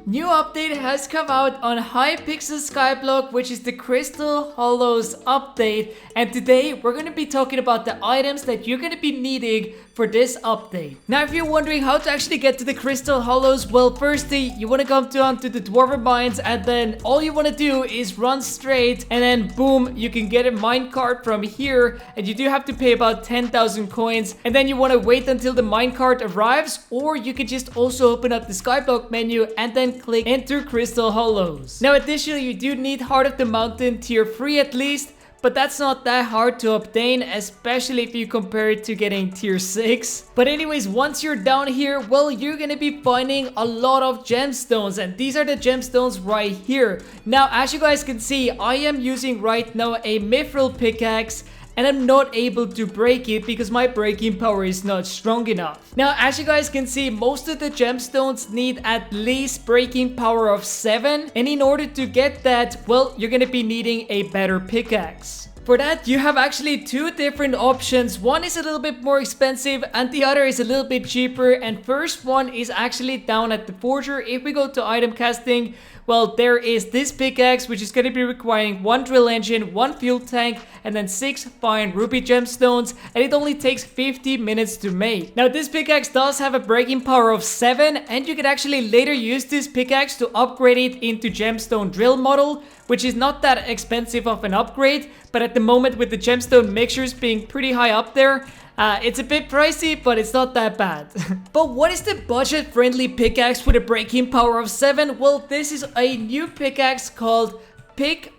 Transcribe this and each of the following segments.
New update has come out on Hypixel Skyblock, which is the Crystal Hollows update, and today we're going to be talking about the items that you're going to be needing for this update. Now, if you're wondering how to actually get to the Crystal Hollows, well, firstly, you want to come down to the Dwarven Mines, and then all you want to do is run straight, and then boom, you can get a minecart from here, and you do have to pay about 10,000 coins, and then you want to wait until the minecart arrives, or you can just also open up the Skyblock menu and then click enter Crystal Hollows. Now, additionally, you do need Heart of the Mountain tier 3 at least, but that's not that hard to obtain, especially if you compare it to getting tier 6. But anyways, once you're down here, well, you're gonna be finding a lot of gemstones, and these are the gemstones right here. Now, as you guys can see, I am using right now a mithril pickaxe, and I'm not able to break it because my breaking power is not strong enough. Now, as you guys can see, most of the gemstones need at least breaking power of 7, and in order to get that, well, you're gonna be needing a better pickaxe. For that, you have actually two different options. One is a little bit more expensive and the other is a little bit cheaper, and first one is actually down at the forger. If we go to item casting, well, there is this pickaxe, which is going to be requiring 1 drill engine, 1 fuel tank, and then 6 fine ruby gemstones, and it only takes 50 minutes to make. Now, this pickaxe does have a breaking power of 7, and you can actually later use this pickaxe to upgrade it into gemstone drill model, which is not that expensive of an upgrade, but at the moment with the gemstone mixtures being pretty high up there, it's a bit pricey, but it's not that bad. But what is the budget-friendly pickaxe with a breaking power of 7? Well, this is a new pickaxe called Pigeon.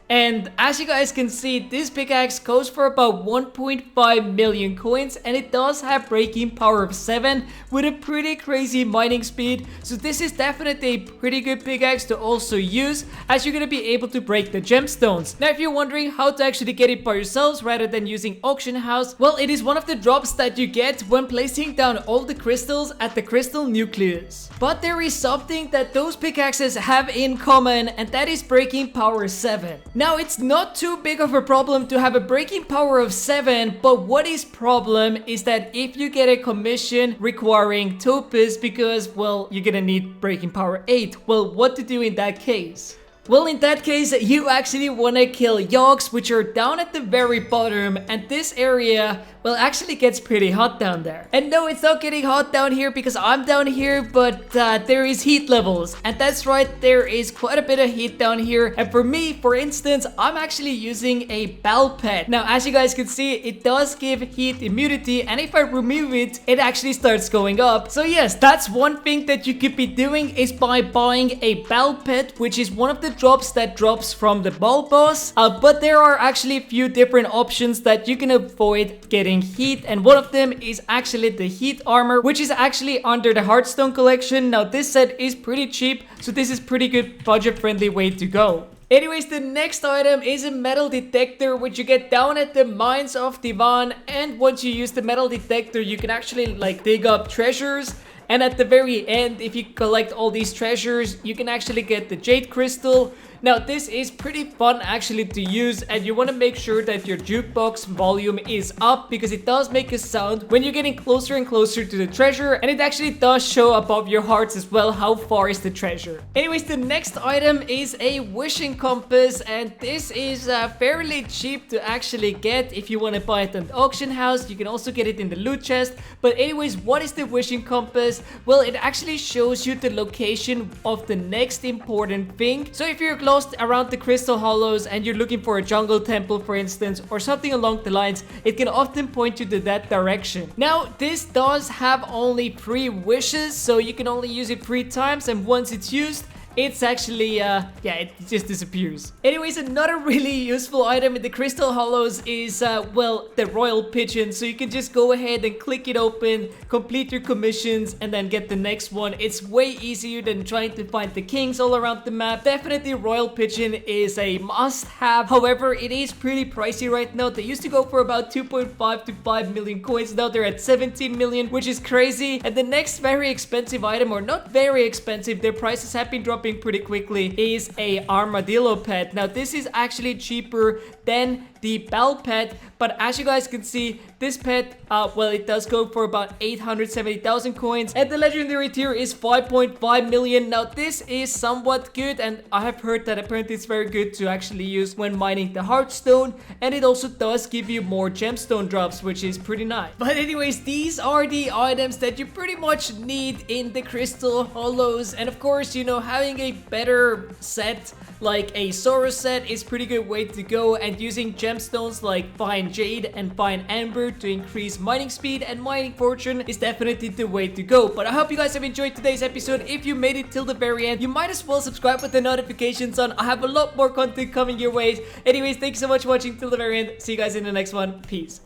And as you guys can see, this pickaxe goes for about 1.5 million coins, and it does have breaking power of 7 with a pretty crazy mining speed. So this is definitely a pretty good pickaxe to also use, as you're going to be able to break the gemstones. Now, if you're wondering how to actually get it by yourselves rather than using auction house, well, it is one of the drops that you get when placing down all the crystals at the crystal nucleus. But there is something that those pickaxes have in common, and that is breaking power 7. Now, it's not too big of a problem to have a breaking power of 7, but what is problem is that if you get a commission requiring topaz, because, well, you're gonna need breaking power 8, well, what to do in that case? Well, in that case, you actually want to kill yogs, which are down at the very bottom, and this area, well, actually gets pretty hot down there. And no, it's not getting hot down here because I'm down here, but there is heat levels, and that's right, there is quite a bit of heat down here. And for me, for instance, I'm actually using a bell pet. Now, as you guys can see, it does give heat immunity, and if I remove it, it actually starts going up. So yes, that's one thing that you could be doing, is by buying a bell pet, which is one of the drops that drops from the ball boss, but there are actually a few different options that you can avoid getting heat, and one of them is actually the heat armor, which is actually under the Hearthstone collection. Now, this set is pretty cheap, so this is pretty good budget friendly way to go. Anyways, the next item is a metal detector, which you get down at the mines of Divan, and once you use the metal detector, you can actually like dig up treasures. And at the very end, if you collect all these treasures, you can actually get the jade crystal. Now, this is pretty fun actually to use, and you want to make sure that your jukebox volume is up, because it does make a sound when you're getting closer and closer to the treasure, and it actually does show above your hearts as well how far is the treasure. Anyways, the next item is a wishing compass, and this is fairly cheap to actually get if you want to buy it at the auction house. You can also get it in the loot chest. But anyways, what is the wishing compass? Well, it actually shows you the location of the next important thing. So if you're lost around the Crystal Hollows and you're looking for a jungle temple, for instance, or something along the lines, it can often point you to that direction. Now, this does have only 3 wishes, so you can only use it 3 times, and once it's used, it's actually, it just disappears. Anyways, another really useful item in the Crystal Hollows is, well, the Royal Pigeon. So you can just go ahead and click it open, complete your commissions, and then get the next one. It's way easier than trying to find the kings all around the map. Definitely Royal Pigeon is a must-have. However, it is pretty pricey right now. They used to go for about 2.5 to 5 million coins. Now they're at 17 million, which is crazy. And the next very expensive item, or not very expensive, their prices have been dropping pretty quickly, is a Armadillo Pet. Now, this is actually cheaper than the Bell Pet. But as you guys can see, this pet, well, it does go for about 870,000 coins, and the legendary tier is 5.5 million. Now, this is somewhat good, and I have heard that apparently it's very good to actually use when mining the Hearthstone, and it also does give you more gemstone drops, which is pretty nice. But anyways, these are the items that you pretty much need in the Crystal Hollows, and of course, you know, having a better set like a Saurus set is pretty good way to go, and using gemstones like Fine Jade and Fine Amber to increase mining speed and mining fortune is definitely the way to go. But I hope you guys have enjoyed today's episode. If you made it till the very end, you might as well subscribe with the notifications on. I have a lot more content coming your way. Anyways, thank you so much for watching till the very end. See you guys in the next one. Peace.